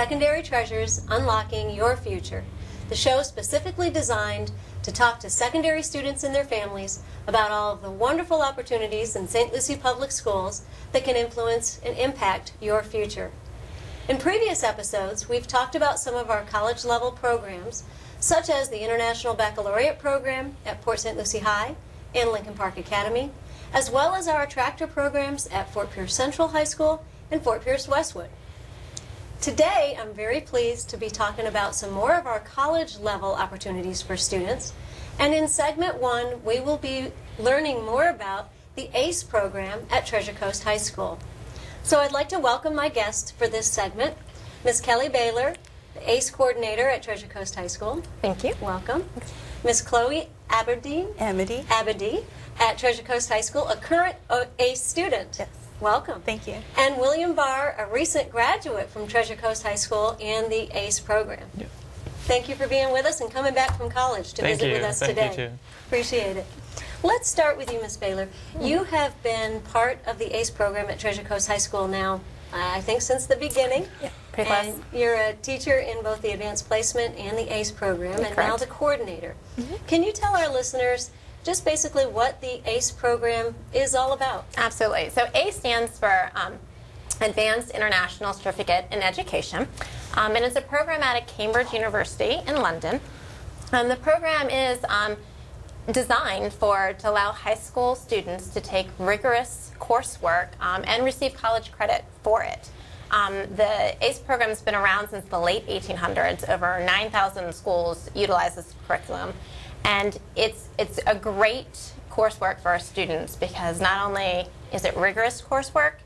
Secondary Treasures, Unlocking Your Future, the show specifically designed to talk to secondary students and their families about all of the wonderful opportunities in St. Lucie Public Schools that can influence and impact your future. In previous episodes, we've talked about some of our college-level programs, such as the International Baccalaureate Program at Port St. Lucie High and Lincoln Park Academy, as well as our attractor programs at Fort Pierce Central High School and Fort Pierce Westwood. Today, I'm very pleased to be talking about some more of our college-level opportunities for students. And in segment 1, we will be learning more about the ACE program at Treasure Coast High School. So I'd like to welcome my guest for this segment, Ms. Kelly Baylor, the ACE coordinator at Treasure Coast High School. Thank you. Welcome. Ms. Chloe Aberdeen at Treasure Coast High School, a current ACE student. Yes. Welcome. Thank you. And William Barr, a recent graduate from Treasure Coast High School and the ACE program. Yeah. Thank you for being with us and coming back from college to visit with us today. Thank you, too. Appreciate it. Let's start with you, Ms. Baylor. You have been part of the ACE program at Treasure Coast High School now, I think, since the beginning. Yeah, pretty and close. You're a teacher in both the advanced placement and the ACE program, and now Correct. the coordinator. Can you tell our listeners just basically what the ACE program is all about? Absolutely. So ACE stands for Advanced International Certificate in Education, and it's a program out of Cambridge University in London. The program is designed to allow high school students to take rigorous coursework and receive college credit for it. The ACE program has been around since the late 1800s. Over 9,000 schools utilize this curriculum. And it's a great coursework for our students because not only is it rigorous coursework,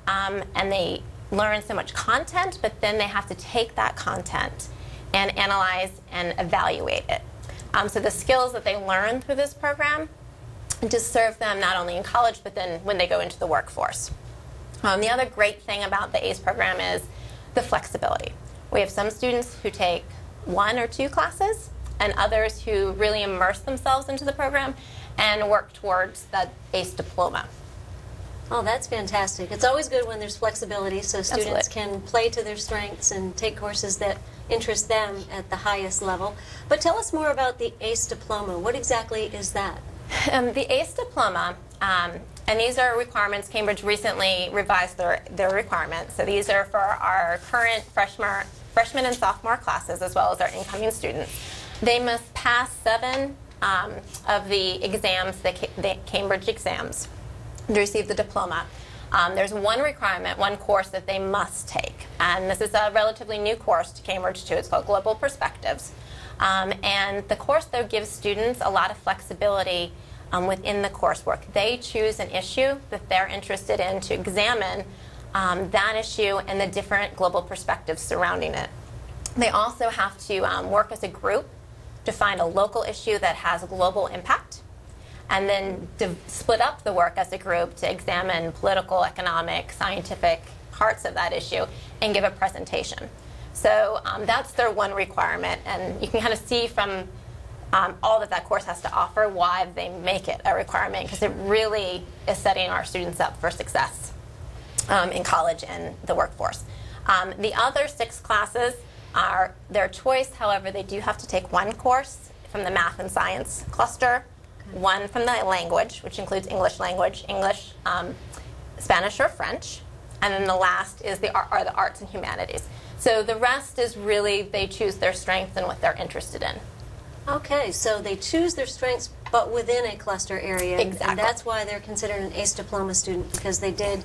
and they learn so much content, but then they have to take that content and analyze and evaluate it. So the skills that they learn through this program just serve them not only in college, but then when they go into the workforce. The other great thing about the ACE program is the flexibility. We have some students who take 1 or 2 classes, and others who really immerse themselves into the program and work towards that ACE diploma. Oh, that's fantastic. It's always good when there's flexibility so students can play to their strengths and take courses that interest them at the highest level. But tell us more about the ACE diploma. What exactly is that? The ACE diploma, and these are requirements. Cambridge recently revised their requirements. So these are for our current freshman and sophomore classes as well as our incoming students. They must pass 7 of the exams, the Cambridge exams, to receive the diploma. There's one requirement, one course that they must take. And this is a relatively new course to Cambridge, too. It's called Global Perspectives. And the course, though, gives students a lot of flexibility within the coursework. They choose an issue that they're interested in to examine that issue and the different global perspectives surrounding it. They also have to work as a group to find a local issue that has a global impact, and then to split up the work as a group to examine political, economic, scientific parts of that issue and give a presentation. So that's their one requirement, and you can kind of see from all that course has to offer why they make it a requirement, because it really is setting our students up for success in college and the workforce. The other 6 classes are their choice. However, they do have to take 1 course from the math and science cluster, 1 from the language, which includes English language, English, Spanish or French, and then the last is the arts and humanities. So the rest is really they choose their strengths and what they're interested in. Okay, so they choose their strengths, but within a cluster area. Exactly. And that's why they're considered an ACE diploma student, because they did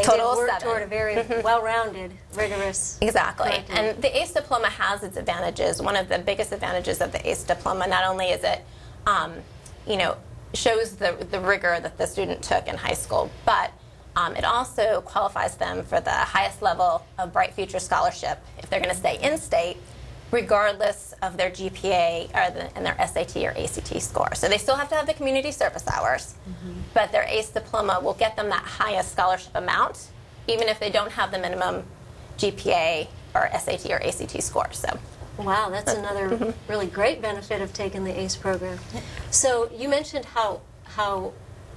Total work 7. toward a very well-rounded, rigorous Exactly. curriculum. And the ACE diploma has its advantages. One of the biggest advantages of the ACE diploma, not only is it, shows the rigor that the student took in high school, but it also qualifies them for the highest level of Bright Future Scholarship if they're going to stay in-state, regardless of their GPA and their SAT or ACT score. So they still have to have the community service hours, but their ACE diploma will get them that highest scholarship amount, even if they don't have the minimum GPA or SAT or ACT score. So, wow, that's another really great benefit of taking the ACE program. So you mentioned how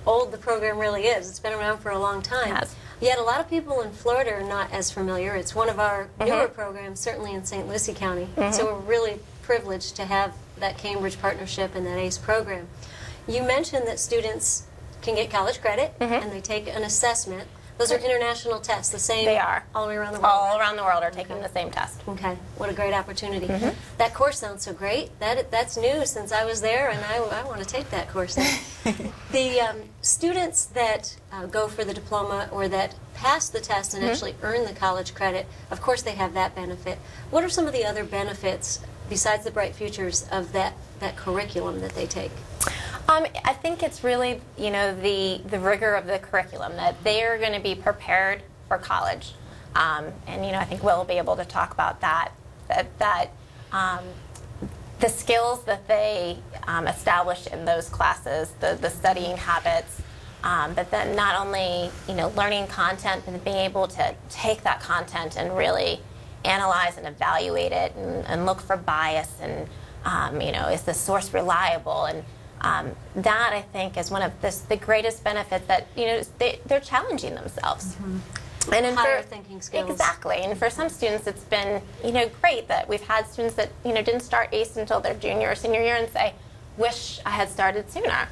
old the program really is. It's been around for a long time. It has. Yet a lot of people in Florida are not as familiar. It's one of our newer programs, certainly in St. Lucie County. So we're really privileged to have that Cambridge partnership and that ACE program. You mentioned that students can get college credit and they take an assessment. Those are international tests, the same They are. all the way around the world. All around the world are taking the same test. Okay, what a great opportunity. That course sounds so great. That's new since I was there, and I want to take that course now. The students that go for the diploma or that pass the test and actually earn the college credit, of course they have that benefit. What are some of the other benefits besides the bright futures of that curriculum that they take? I think it's really, the rigor of the curriculum, that they are going to be prepared for college. And, I think we'll be able to talk about that the skills that they establish in those classes, the studying habits, but then not only, learning content, but being able to take that content and really analyze and evaluate it and look for bias and, is the source reliable? And that, I think, is one of the greatest benefits that, they're challenging themselves. And higher thinking skills. Exactly. And for some students, it's been, great that we've had students that, didn't start ACE until their junior or senior year and say, wish I had started sooner.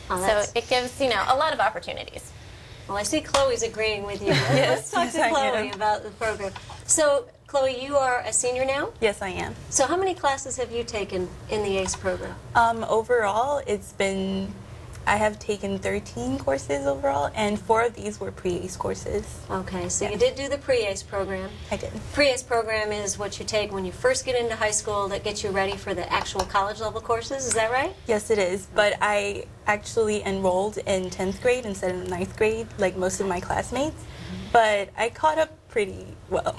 So it gives, a lot of opportunities. Well, I see Chloe's agreeing with you. Let's talk to Chloe about the program. So, Chloe, you are a senior now? Yes, I am. So how many classes have you taken in the ACE program? Overall, I have taken 13 courses overall, and 4 of these were pre-ACE courses. Okay, so you did do the pre-ACE program. I did. Pre-ACE program is what you take when you first get into high school that gets you ready for the actual college level courses, is that right? Yes, it is, but I actually enrolled in 10th grade instead of 9th grade, like most of my classmates, but I caught up pretty well.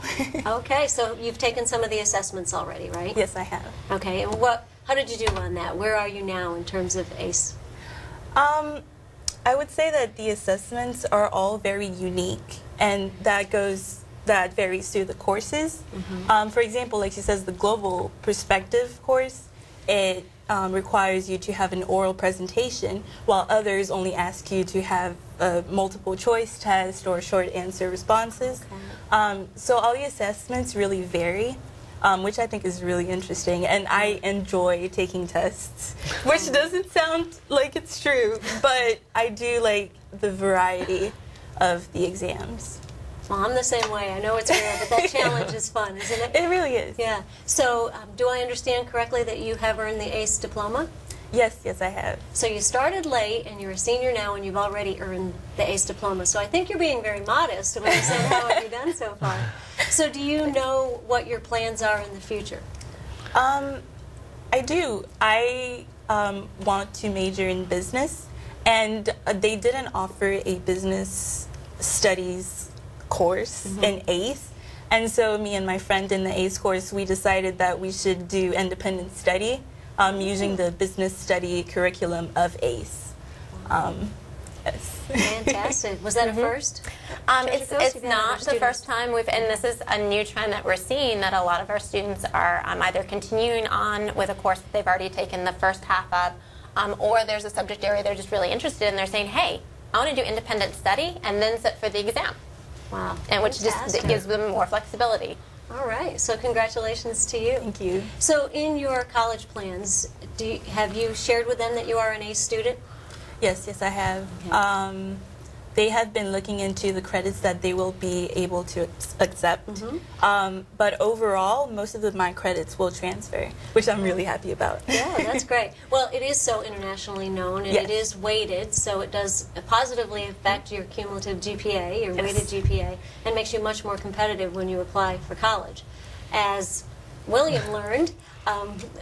Okay, so you've taken some of the assessments already, right? Yes, I have. Okay, and how did you do on that? Where are you now in terms of ACE? I would say that the assessments are all very unique, and that varies through the courses. For example, like she says, the Global Perspective course, it requires you to have an oral presentation, while others only ask you to have a multiple choice test or short answer responses. So all the assessments really vary. Which I think is really interesting, and I enjoy taking tests, which doesn't sound like it's true, but I do like the variety of the exams. Well, I'm the same way. I know it's rare, but that challenge is fun, isn't it? It really is. Yeah. So do I understand correctly that you have earned the ACE diploma? Yes, I have. So you started late, and you're a senior now, and you've already earned the ACE diploma. So I think you're being very modest when you said, how have you done so far? So do you know what your plans are in the future? I do. I want to major in business, and they didn't offer a business studies course in ACE. And so me and my friend in the ACE course, we decided that we should do independent study using the business study curriculum of ACE. Yes. Fantastic. Was that a first? It's not the first time and this is a new trend that we're seeing, that a lot of our students are either continuing on with a course that they've already taken the first half of, or there's a subject area they're just really interested in. They're saying, hey, I want to do independent study and then sit for the exam. Wow. And which just gives them more flexibility. All right. So congratulations to you. Thank you. So in your college plans, have you shared with them that you are an ACE student? Yes, I have. Okay. They have been looking into the credits that they will be able to accept. But overall, most of my credits will transfer, which I'm really happy about. Yeah, that's great. Well, it is so internationally known, and it is weighted, so it does positively affect your cumulative GPA, your weighted GPA, and makes you much more competitive when you apply for college. As William learned,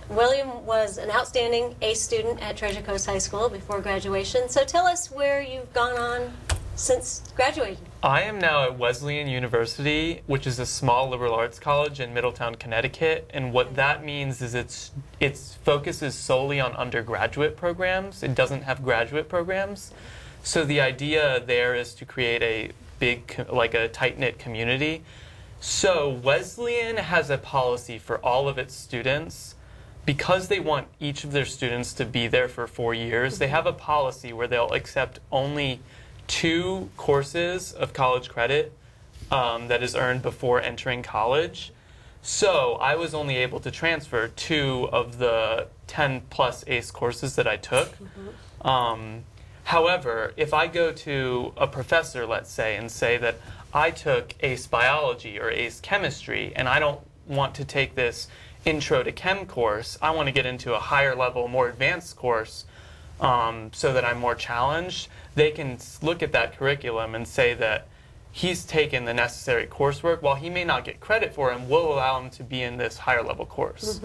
William was an outstanding ACE student at Treasure Coast High School before graduation. So tell us where you've gone on since graduating. I am now at Wesleyan University, which is a small liberal arts college in Middletown, Connecticut. And what that means is its focus is solely on undergraduate programs. It doesn't have graduate programs. So the idea there is to create a big, like a tight-knit community. So Wesleyan has a policy for all of its students. Because they want each of their students to be there for 4 years, they have a policy where they'll accept only 2 courses of college credit that is earned before entering college. So I was only able to transfer 2 of the 10 plus ACE courses that I took. However, if I go to a professor, let's say, and say that I took ACE biology or ACE chemistry, and I don't want to take this intro to chem course, I want to get into a higher level, more advanced course so that I'm more challenged, they can look at that curriculum and say that he's taken the necessary coursework. While he may not get credit for it, we'll allow him to be in this higher level course.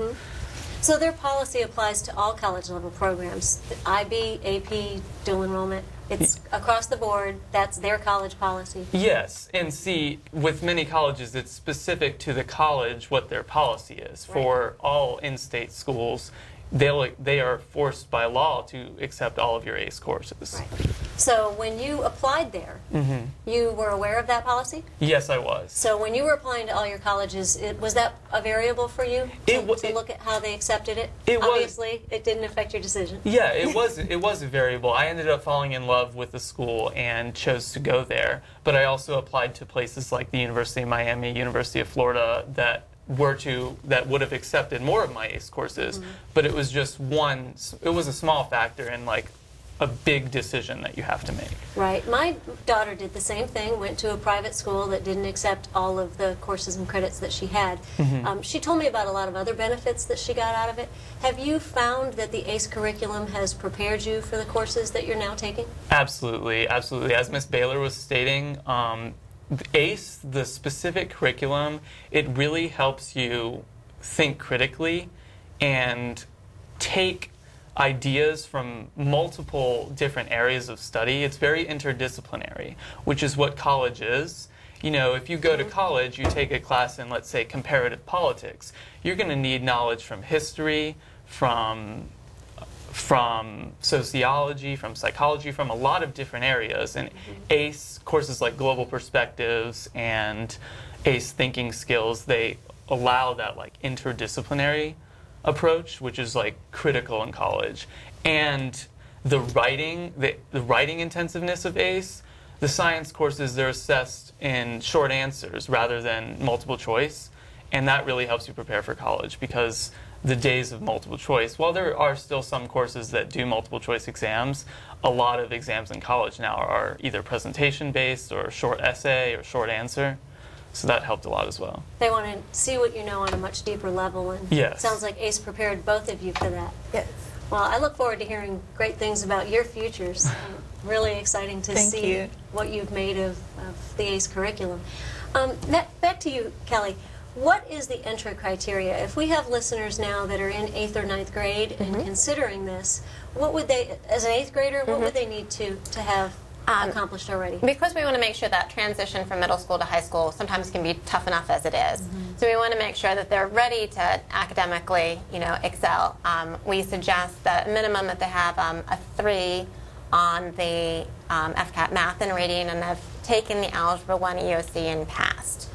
So their policy applies to all college level programs, IB, AP, dual enrollment. It's across the board. That's their college policy. Yes, and see, with many colleges, it's specific to the college what their policy is. Right. For all in-state schools, they are forced by law to accept all of your ACE courses. Right. So when you applied there, you were aware of that policy? Yes, I was. So when you were applying to all your colleges, was that a variable for you to look at how they accepted it? Obviously, it didn't affect your decision. Yeah, it was a variable. I ended up falling in love with the school and chose to go there. But I also applied to places like the University of Miami, University of Florida that would have accepted more of my ACE courses. But it was just it was a small factor in like a big decision that you have to make. Right. My daughter did the same thing, went to a private school that didn't accept all of the courses and credits that she had. She told me about a lot of other benefits that she got out of it. Have you found that the ACE curriculum has prepared you for the courses that you're now taking? Absolutely, absolutely. As Ms. Baylor was stating, ACE, the specific curriculum, it really helps you think critically and take ideas from multiple different areas of study. It's very interdisciplinary, which is what college is. You know, if you go to college, you take a class in, let's say, comparative politics, you're going to need knowledge from history, from sociology, from psychology, from a lot of different areas. And ACE, courses like Global Perspectives and ACE Thinking Skills, they allow that like interdisciplinary approach, which is like critical in college. And the writing intensiveness of ACE, the science courses, they're assessed in short answers rather than multiple choice. And that really helps you prepare for college, because the days of multiple choice, while there are still some courses that do multiple choice exams, a lot of exams in college now are either presentation based or short essay or short answer. So that helped a lot as well. They want to see what you know on a much deeper level, and yes. It sounds like ACE prepared both of you for that. Yes. Well, I look forward to hearing great things about your futures. Really exciting to see what you've made of the ACE curriculum. Back to you, Kelly. What is the entry criteria? If we have listeners now that are in 8th or 9th grade and considering this, what would they, as an 8th grader, what would they need to have accomplished already? Because we want to make sure that transition from middle school to high school sometimes can be tough enough as it is. So we want to make sure that they're ready to academically, excel. We suggest that minimum that they have a 3 on the FCAT math and reading and have taken the Algebra 1 EOC and passed.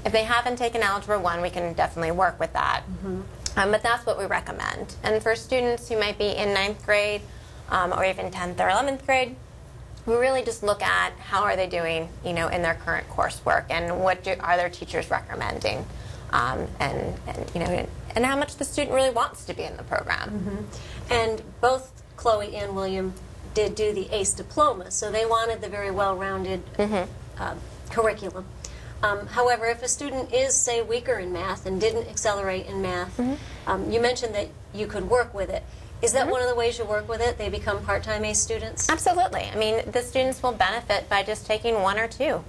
If they haven't taken Algebra 1, we can definitely work with that. But that's what we recommend. And for students who might be in 9th grade or even 10th or 11th grade, we really just look at how are they doing, in their current coursework, and what are their teachers recommending, and how much the student really wants to be in the program. And both Chloe and William did do the ACE diploma, so they wanted the very well-rounded curriculum. However, if a student is, say, weaker in math and didn't accelerate in math, you mentioned that you could work with it. Is that one of the ways you work with it? They become part-time ACE students? Absolutely. I mean, the students will benefit by just taking 1 or 2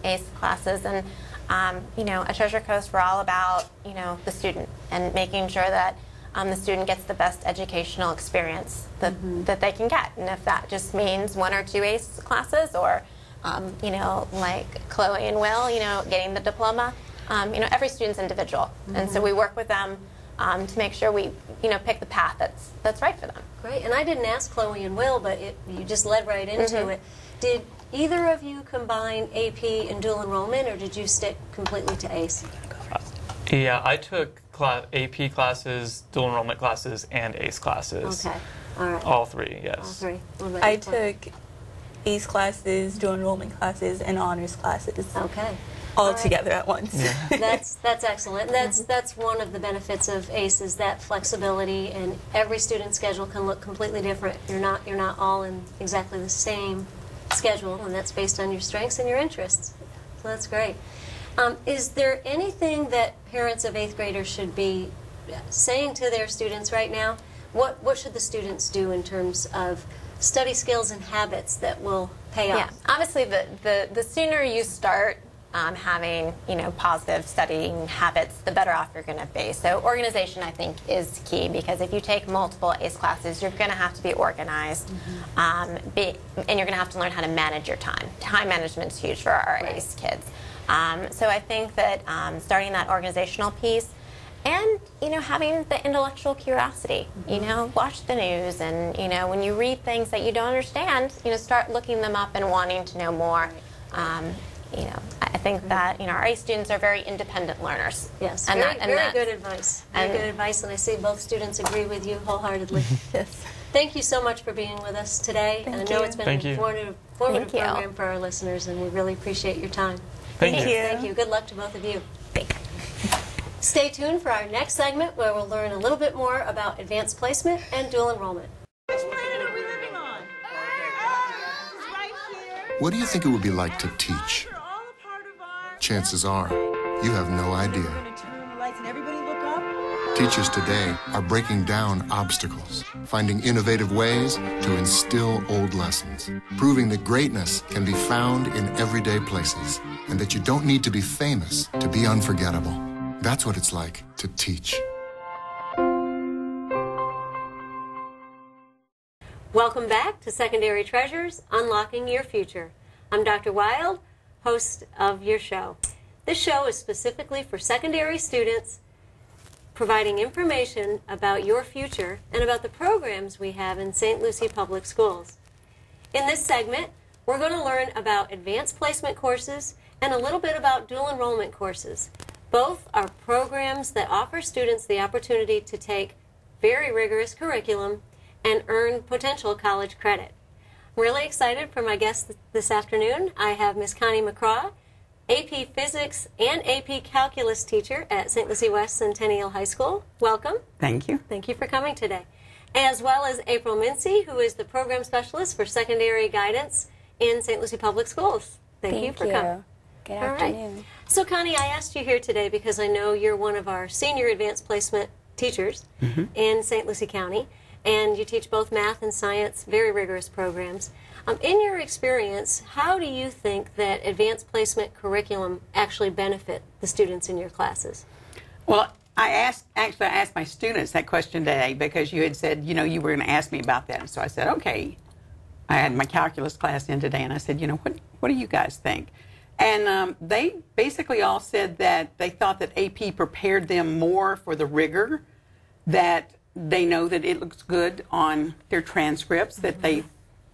ACE classes. And, at Treasure Coast, we're all about, the student and making sure that the student gets the best educational experience that they can get. And if that just means 1 or 2 ACE classes, or like Chloe and Will, getting the diploma. Every student's individual, and so we work with them to make sure we, pick the path that's right for them. Great, and I didn't ask Chloe and Will, but you just led right into it. Did either of you combine AP and dual enrollment, or did you stick completely to ACE? Yeah, I took AP classes, dual enrollment classes, and ACE classes. Okay, all right. All 3, yes. All 3. What about I you, Chloe? took ACE classes, dual enrollment classes, and honors classes. Okay. All together at once. Yeah. That's excellent. That's one of the benefits of ACE is that flexibility, and every student's schedule can look completely different. You're not all in exactly the same schedule, and that's based on your strengths and your interests. So that's great. Is there anything that parents of 8th graders should be saying to their students right now? What should the students do in terms of study skills and habits that will pay off? Yeah, obviously the sooner you start having positive studying habits, the better off you're going to be. So organization, I think, is key, because if you take multiple ACE classes, you're going to have to be organized, and you're going to have to learn how to manage your time. Time management is huge for our ACE kids. So I think that starting that organizational piece, and having the intellectual curiosity. Watch the news, and when you read things that you don't understand, start looking them up and wanting to know more. I think that our ACE students are very independent learners. Yes, and very good advice. Very good advice, and I see both students agree with you wholeheartedly. Yes. Thank you so much for being with us today. Thank I know you. it's been Thank an you. informative Thank you. program for our listeners, and we really appreciate your time. Thank you. Thank you. Good luck to both of you. Stay tuned for our next segment, where we'll learn a little bit more about advanced placement and dual enrollment. Which planet are we living on? It's right here. What do you think it would be like to teach? We're all a part of our... Chances are, you have no idea. We're going to turn on the lights and everybody look up. Teachers today are breaking down obstacles, finding innovative ways to instill old lessons, proving that greatness can be found in everyday places, and that you don't need to be famous to be unforgettable. That's what it's like to teach. Welcome back to Secondary Treasures, Unlocking Your Future. I'm Dr. Wild, host of your show. This show is specifically for secondary students, providing information about your future and about the programs we have in St. Lucie Public Schools. In this segment, we're going to learn about advanced placement courses and a little bit about dual enrollment courses. Both are programs that offer students the opportunity to take very rigorous curriculum and earn potential college credit. I'm really excited for my guest this afternoon. I have Miss Connie McCraw, AP Physics and AP Calculus teacher at St. Lucie West Centennial High School. Welcome. Thank you. Thank you for coming today. As well as April Mincy, who is the program specialist for secondary guidance in St. Lucie Public Schools. Thank you for coming. Good All afternoon. right. So, Connie, I asked you here today because I know you're one of our senior advanced placement teachers in St. Lucie County, and you teach both math and science, very rigorous programs. In your experience, how do you think that advanced placement curriculum actually benefit the students in your classes? Well, I asked my students that question today because you had said, you were going to ask me about that. And so I said, okay. I had my calculus class in today, and I said, what do you guys think? And they basically all said that they thought that AP prepared them more for the rigor, that they know that it looks good on their transcripts, that they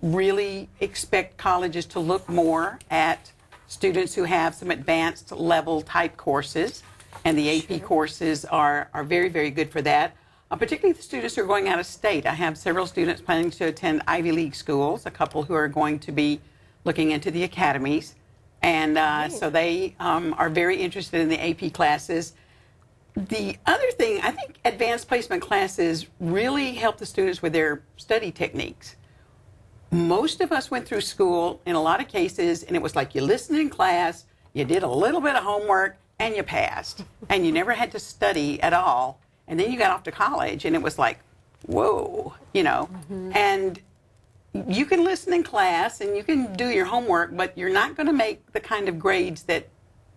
really expect colleges to look more at students who have some advanced level type courses, and the AP courses are very, very good for that. Particularly the students who are going out of state. I have several students planning to attend Ivy League schools, a couple who are going to be looking into the academies. And so they are very interested in the AP classes. The other thing, I think advanced placement classes really help the students with their study techniques. Most of us went through school in a lot of cases, and it was like you listened in class, you did a little bit of homework, and you passed. And you never had to study at all. And then you got off to college, and it was like, whoa, And you can listen in class, and you can do your homework, but you're not going to make the kind of grades that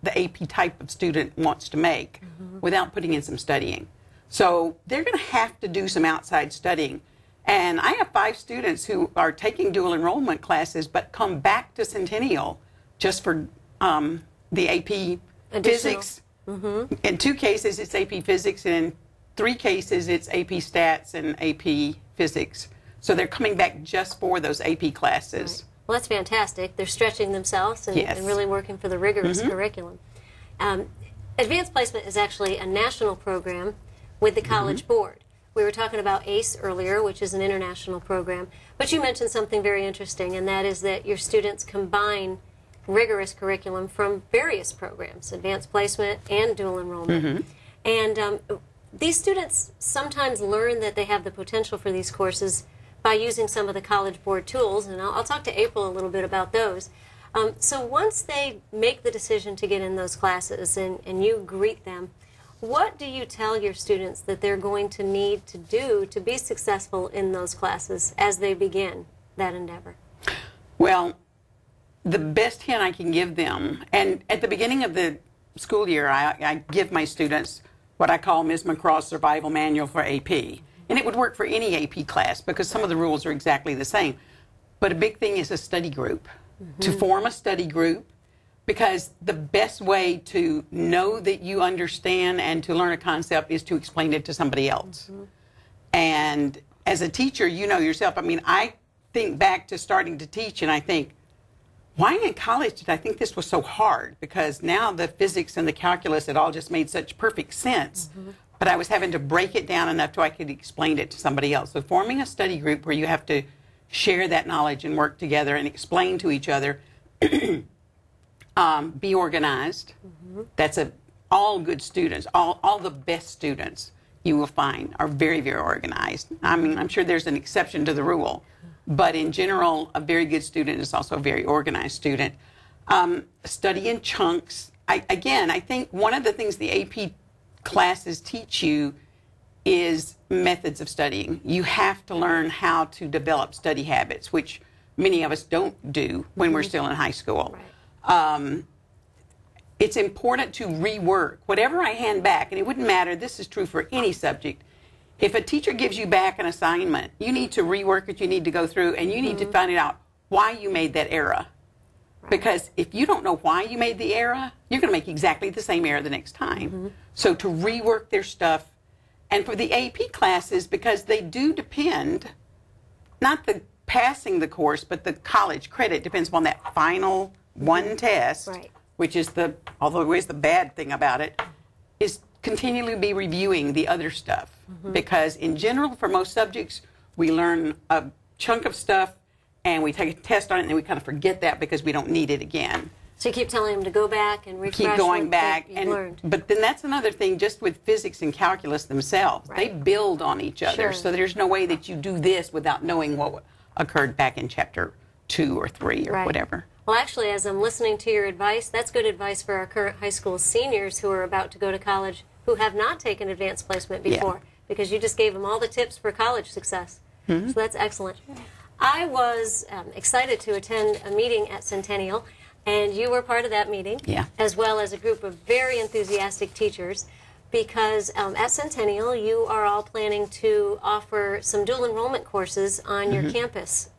the AP type of student wants to make without putting in some studying. So they're going to have to do some outside studying. And I have 5 students who are taking dual enrollment classes but come back to Centennial just for the AP Physics. In 2 cases, it's AP Physics, and in 3 cases, it's AP Stats and AP Physics. So they're coming back just for those AP classes. Right. Well, that's fantastic. They're stretching themselves and, and really working for the rigorous curriculum. Advanced placement is actually a national program with the College Board. We were talking about ACE earlier, which is an international program, but you mentioned something very interesting, and that is that your students combine rigorous curriculum from various programs, advanced placement and dual enrollment. And these students sometimes learn that they have the potential for these courses by using some of the College Board tools, and I'll talk to April a little bit about those. So once they make the decision to get in those classes and you greet them, what do you tell your students that they're going to need to do to be successful in those classes as they begin that endeavor? Well, the best hint I can give them, and at the beginning of the school year, I give my students what I call Ms. McCraw's Survival Manual for AP. And it would work for any AP class because some of the rules are exactly the same. But a big thing is a study group. To form a study group, because the best way to know that you understand and to learn a concept is to explain it to somebody else. And as a teacher, you know yourself. I mean, I think back to starting to teach and I think, why in college did I think this was so hard? Because now the physics and the calculus, it all just made such perfect sense. But I was having to break it down enough so I could explain it to somebody else. So forming a study group where you have to share that knowledge and work together and explain to each other. Be organized. That's all good students, all the best students you will find are very, very organized. I mean, I'm sure there's an exception to the rule, but in general, a very good student is also a very organized student. Study in chunks. I think one of the things the AP classes teach you is methods of studying. You have to learn how to develop study habits, which many of us don't do when we're still in high school. Right. It's important to rework whatever I hand back, and it wouldn't matter, this is true for any subject. If a teacher gives you back an assignment, you need to rework it, you need to go through, and you need to find out why you made that error. Right. Because if you don't know why you made the error, you're going to make exactly the same error the next time. So to rework their stuff. And for the AP classes, because they do depend, not the passing the course, but the college credit depends on that final one test, which is although it is the bad thing about it, is continually be reviewing the other stuff. Because in general, for most subjects, we learn a chunk of stuff and we take a test on it and then we kind of forget that because we don't need it again. So you keep telling them to go back and refresh. Keep going back, learned. But then that's another thing. Just with physics and calculus themselves, they build on each other. So there's no way that you do this without knowing what occurred back in chapter 2 or 3 or whatever. Well, actually, as I'm listening to your advice, that's good advice for our current high school seniors who are about to go to college who have not taken advanced placement before, because you just gave them all the tips for college success. So that's excellent. I was excited to attend a meeting at Centennial. And you were part of that meeting, as well as a group of very enthusiastic teachers, because at Centennial, you are all planning to offer some dual enrollment courses on your campus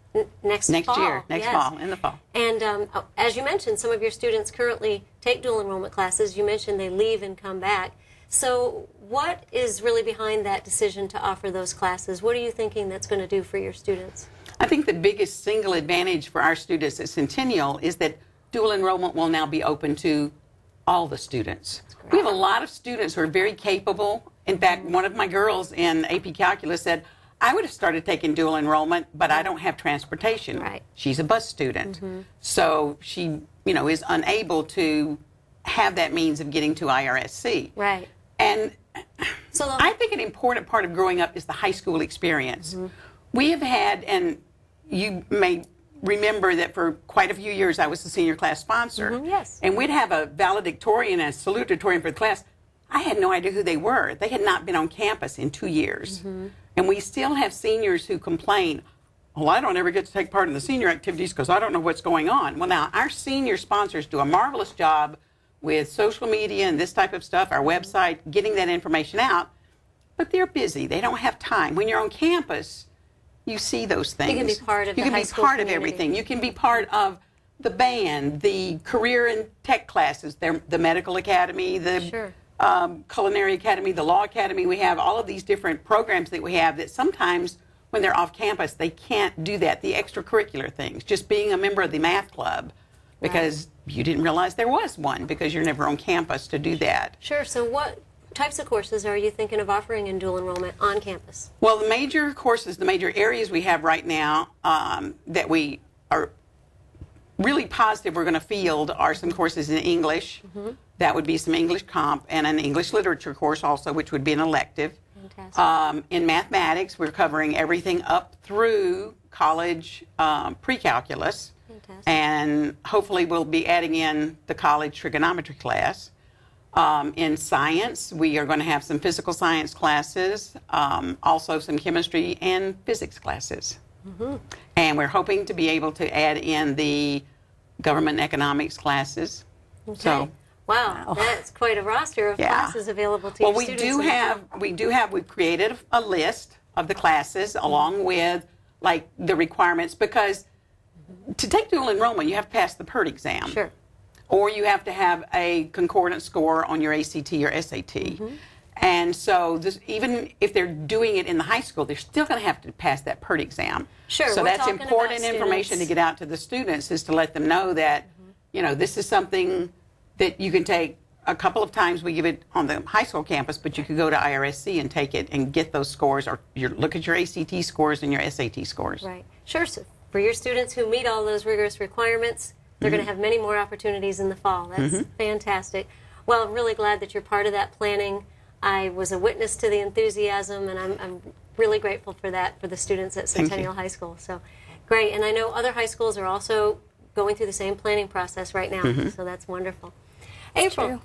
next fall. Next fall, in the fall. And as you mentioned, some of your students currently take dual enrollment classes. You mentioned they leave and come back. So what is really behind that decision to offer those classes? What are you thinking that's going to do for your students? I think the biggest single advantage for our students at Centennial is that dual enrollment will now be open to all the students. We have a lot of students who are very capable. In fact, one of my girls in AP Calculus said, I would have started taking dual enrollment, but I don't have transportation. She's a bus student. So she, is unable to have that means of getting to IRSC. And so I think an important part of growing up is the high school experience. We have had, and you may remember that for quite a few years I was the senior class sponsor. And we'd have a valedictorian and a salutatorian for the class. I had no idea who they were. They had not been on campus in 2 years. And we still have seniors who complain, well, I don't ever get to take part in the senior activities because I don't know what's going on. Well, now, our senior sponsors do a marvelous job with social media and this type of stuff, our website, getting that information out. But they're busy. They don't have time. When you're on campus, you see those things. You can be part of the high school community. You can be part of everything. You can be part of the band, the career and tech classes, the medical academy, the culinary academy, the law academy. We have all of these different programs that we have that sometimes when they're off campus, they can't do that. The extracurricular things, just being a member of the math club because you didn't realize there was one because you're never on campus to do that. So types of courses are you thinking of offering in dual enrollment on campus? Well, the major courses, the major areas we have right now that we are really positive we're going to field are some courses in English. That would be some English comp and an English literature course also, which would be an elective. Fantastic. In mathematics, we're covering everything up through college pre-calculus. Fantastic. And hopefully we'll be adding in the college trigonometry class. In science, we are going to have some physical science classes, also some chemistry and physics classes. And we're hoping to be able to add in the government economics classes. Okay. So, wow, that's quite a roster of classes available to your students. We've created a list of the classes along with like the requirements, because to take dual enrollment, you have to pass the PERT exam. Sure. Or you have to have a concordant score on your ACT or SAT. And so even if they're doing it in the high school, they're still going to have to pass that PERT exam. Sure. So we're that's talking important about information to students. get out to the students, is to let them know that, you know, this is something that you can take a couple of times. We give it on the high school campus, but you could go to IRSC and take it and get those scores, or look at your ACT scores and your SAT scores. Right. Sure. So for your students who meet all those rigorous requirements, they're going to have many more opportunities in the fall. That's fantastic. Well, I'm really glad that you're part of that planning. I was a witness to the enthusiasm, and I'm really grateful for that for the students at Centennial High School. So great. And I know other high schools are also going through the same planning process right now, so that's wonderful. April,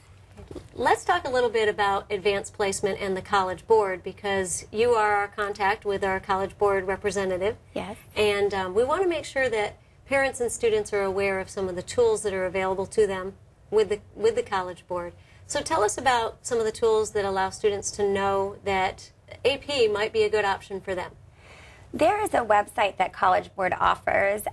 let's talk a little bit about advanced placement and the College Board, because you are our contact with our College Board representative. Yes. And we want to make sure that parents and students are aware of some of the tools that are available to them with the College Board. So tell us about some of the tools that allow students to know that AP might be a good option for them. There is a website that College Board offers.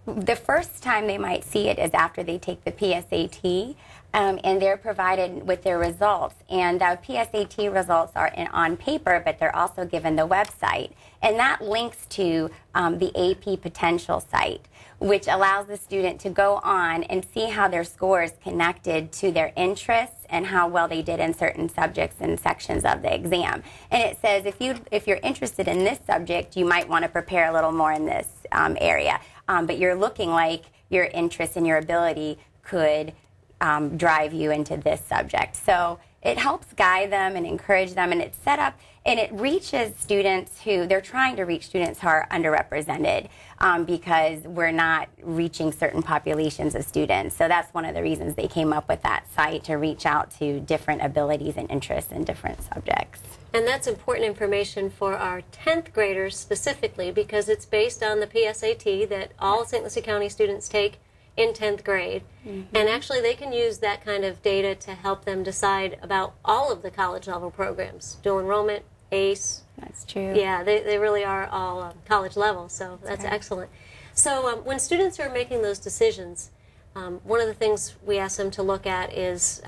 The first time they might see it is after they take the PSAT, and they're provided with their results. And PSAT results are on paper, but they're also given the website. And that links to the AP Potential site, which allows the student to go on and see how their scores connected to their interests and how well they did in certain subjects and sections of the exam. And it says if you're interested in this subject, you might want to prepare a little more in this area. But you're looking like your interest and your ability could drive you into this subject. So it helps guide them and encourage them, and it's set up, and it reaches students who, they're trying to reach students who are underrepresented because we're not reaching certain populations of students. So that's one of the reasons they came up with that site, to reach out to different abilities and interests in different subjects. And that's important information for our 10th graders specifically, because it's based on the PSAT that all St. Lucie County students take in 10th grade. And actually they can use that kind of data to help them decide about all of the college level programs, dual enrollment, ACE. That's true. Yeah, they really are all college level, so that's excellent. So when students are making those decisions, one of the things we ask them to look at is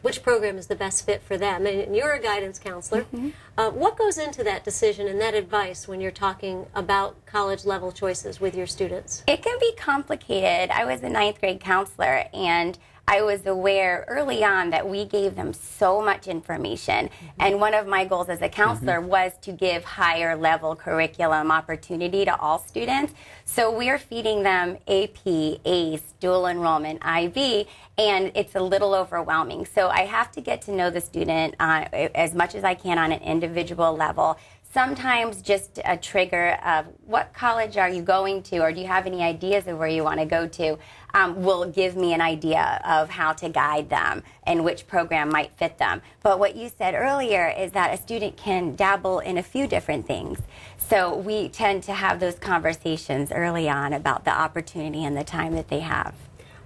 which program is the best fit for them. And you're a guidance counselor. What goes into that decision and that advice when you're talking about college level choices with your students? It can be complicated. I was a 9th grade counselor, and I was aware early on that we gave them so much information. And one of my goals as a counselor was to give higher level curriculum opportunity to all students. So we're feeding them AP, ACE, dual enrollment, IB, and it's a little overwhelming. So I have to get to know the student as much as I can on an individual level. Sometimes just a trigger of what college are you going to, or do you have any ideas of where you want to go to, will give me an idea of how to guide them and which program might fit them. But what you said earlier is that a student can dabble in a few different things. So we tend to have those conversations early on about the opportunity and the time that they have.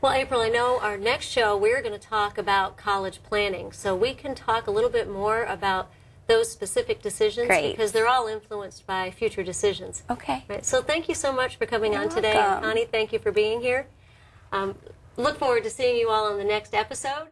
Well, April, I know our next show we're going to talk about college planning. So we can talk a little bit more about those specific decisions. Great. Because they're all influenced by future decisions. Okay. Right. So thank you so much for coming on today. welcome. Connie, thank you for being here. Look forward to seeing you all on the next episode.